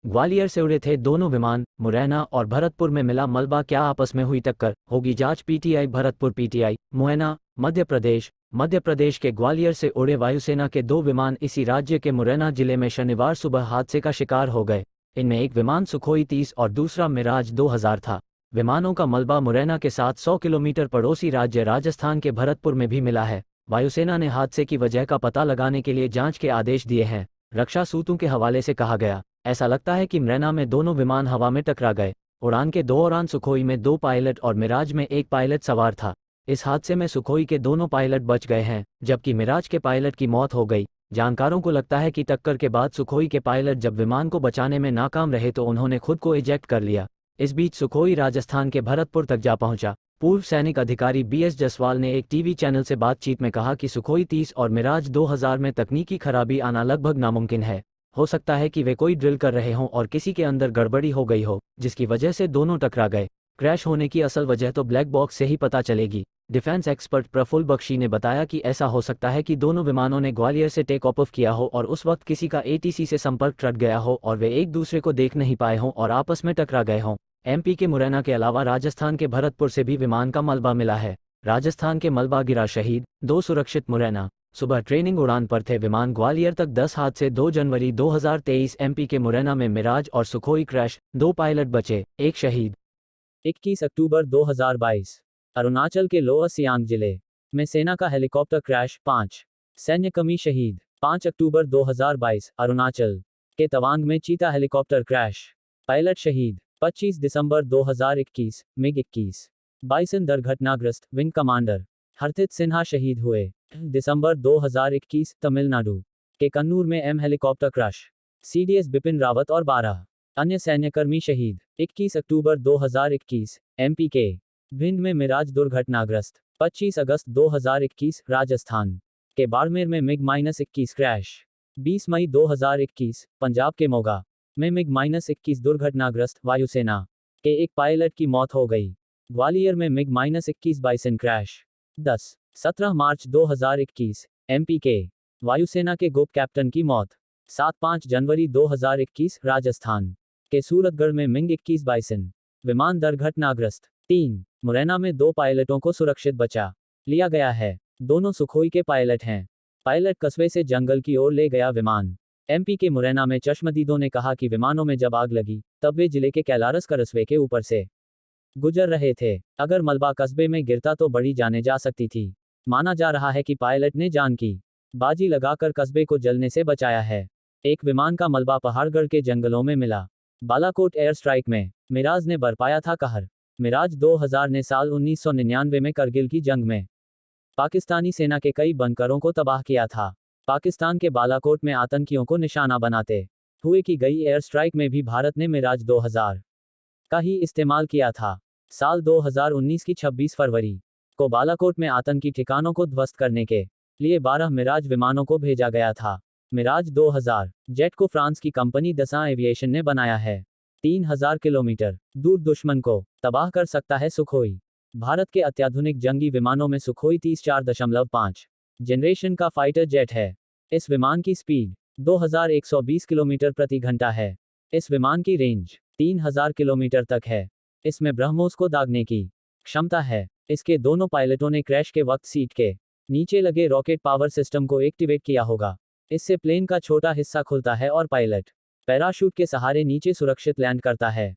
ग्वालियर से उड़े थे दोनों विमान, मुरैना और भरतपुर में मिला मलबा, क्या आपस में हुई टक्कर, होगी जांच। पीटीआई भरतपुर पीटीआई मुरैना मध्य प्रदेश के ग्वालियर से उड़े वायुसेना के दो विमान इसी राज्य के मुरैना जिले में शनिवार सुबह हादसे का शिकार हो गए। इनमें एक विमान सुखोई 30 और दूसरा मिराज 2000 था। विमानों का मलबा मुरैना के साथ 100 किलोमीटर पड़ोसी राज्य राजस्थान के भरतपुर में भी मिला है। वायुसेना ने हादसे की वजह का पता लगाने के लिए जांच के आदेश दिए हैं। रक्षा सूत्रों के हवाले से कहा गया, ऐसा लगता है कि मुरैना में दोनों विमान हवा में टकरा गए। उड़ान के दौरान सुखोई में 2 पायलट और मिराज में 1 पायलट सवार था। इस हादसे में सुखोई के दोनों पायलट बच गए हैं, जबकि मिराज के पायलट की मौत हो गई। जानकारों को लगता है कि टक्कर के बाद सुखोई के पायलट जब विमान को बचाने में नाकाम रहे तो उन्होंने खुद को इजेक्ट कर लिया। इस बीच सुखोई राजस्थान के भरतपुर तक जा पहुंचा। पूर्व सैनिक अधिकारी बीएस जसवाल ने एक टीवी चैनल से बातचीत में कहा कि सुखोई 30 और मिराज 2000 में तकनीकी खराबी आना लगभग नामुमकिन है। हो सकता है कि वे कोई ड्रिल कर रहे हों और किसी के अंदर गड़बड़ी हो गई हो, जिसकी वजह से दोनों टकरा गए। क्रैश होने की असल वजह तो ब्लैक बॉक्स से ही पता चलेगी। डिफेंस एक्सपर्ट प्रफुल्ल बख्शी ने बताया कि ऐसा हो सकता है कि दोनों विमानों ने ग्वालियर से टेक ऑफ किया हो और उस वक्त किसी का एटीसी से संपर्क टूट गया हो और वे एक दूसरे को देख नहीं पाए हों और आपस में टकरा गए हों। एमपी के मुरैना के अलावा राजस्थान के भरतपुर से भी विमान का मलबा मिला है। राजस्थान के मलबा गिरा शहीद, 2 सुरक्षित। मुरैना सुबह ट्रेनिंग उड़ान पर थे विमान ग्वालियर तक 10 हादसे 2 जनवरी 2023। एमपी के मुरैना में मिराज और सुखोई क्रैश, 2 पायलट बचे, 1 शहीद। 21 अक्टूबर 2022 अरुणाचल के लोअर सियांग जिले में सेना का हेलीकॉप्टर क्रैश, 5 सैन्यकर्मी शहीद। 5 अक्टूबर 2022 अरुणाचल के तवांग में चीता हेलीकॉप्टर क्रैश, पायलट शहीद। 25 दिसंबर 2021 मिग 21 बाइसन दुर्घटनाग्रस्त, विंग कमांडर हरथित सिन्हा शहीद हुए। दिसंबर 2021 तमिलनाडु के कन्नूर में एम helicopter crash, CDS Bipin Rawat और 12 अन्य सैन्यकर्मी शहीद। 21 अक्टूबर 2021 एमपी के भिंड में मिराज दुर्घटनाग्रस्त। 25 अगस्त 2021 राजस्थान के बाड़मेर में मिग-21 क्रैश। 20 मई 2021 पंजाब के मोगा में मिग-21 दुर्घटनाग्रस्त, वायुसेना के एक पायलट की मौत हो गई। ग्वालियर में मिग-21 बाइसन क्रैश। 17 मार्च 2021 एमपी के वायुसेना के ग्रुप कैप्टन की मौत। 5 जनवरी 2021 राजस्थान के सूरतगढ़ में मिग-21 बाइसन विमान दुर्घटनाग्रस्त। 3 मुरैना में 2 पायलटों को सुरक्षित बचा लिया गया है। दोनों सुखोई के पायलट हैं। पायलट कस्बे से जंगल की ओर ले गया विमान। एमपी के मुरैना में चश्मदीदों ने कहा कि विमानों में जब आग लगी तब वे जिले के कैलारस कस्बे के ऊपर से गुजर रहे थे। अगर मलबा कस्बे में गिरता तो बड़ी जाने जा सकती थी। माना जा रहा है कि पायलट ने जान की बाजी लगाकर कस्बे को जलने से बचाया है। एक विमान का मलबा पहाड़गढ़ के जंगलों में मिला। बालाकोट एयर स्ट्राइक में मिराज ने बरपाया था कहर। मिराज 2000 ने साल 1999 में करगिल की जंग में पाकिस्तानी सेना के कई बंकरों को तबाह किया था। पाकिस्तान के बालाकोट में आतंकियों को निशाना बनाते हुए की गई एयर स्ट्राइक में भी भारत ने मिराज 2000 का ही इस्तेमाल किया था। साल 2019 की 26 फरवरी को बालाकोट में आतंकी ठिकानों को ध्वस्त करने के लिए 12 मिराज विमानों को भेजा गया था। मिराज 2000 जेट को फ्रांस की कंपनी दसां एविएशन ने बनाया है। 3000 किलोमीटर दूर दुश्मन को तबाह कर सकता है सुखोई। भारत के अत्याधुनिक जंगी विमानों में सुखोई 30 4.5 जनरेशन का फाइटर जेट है। इस विमान की स्पीड 2120 किलोमीटर प्रति घंटा है। इस विमान की रेंज 3000 किलोमीटर तक है। इसमें ब्रह्मोस को दागने की क्षमता है। इसके दोनों पायलटों ने क्रैश के वक्त सीट के नीचे लगे रॉकेट पावर सिस्टम को एक्टिवेट किया होगा। इससे प्लेन का छोटा हिस्सा खुलता है और पायलट पैराशूट के सहारे नीचे सुरक्षित लैंड करता है।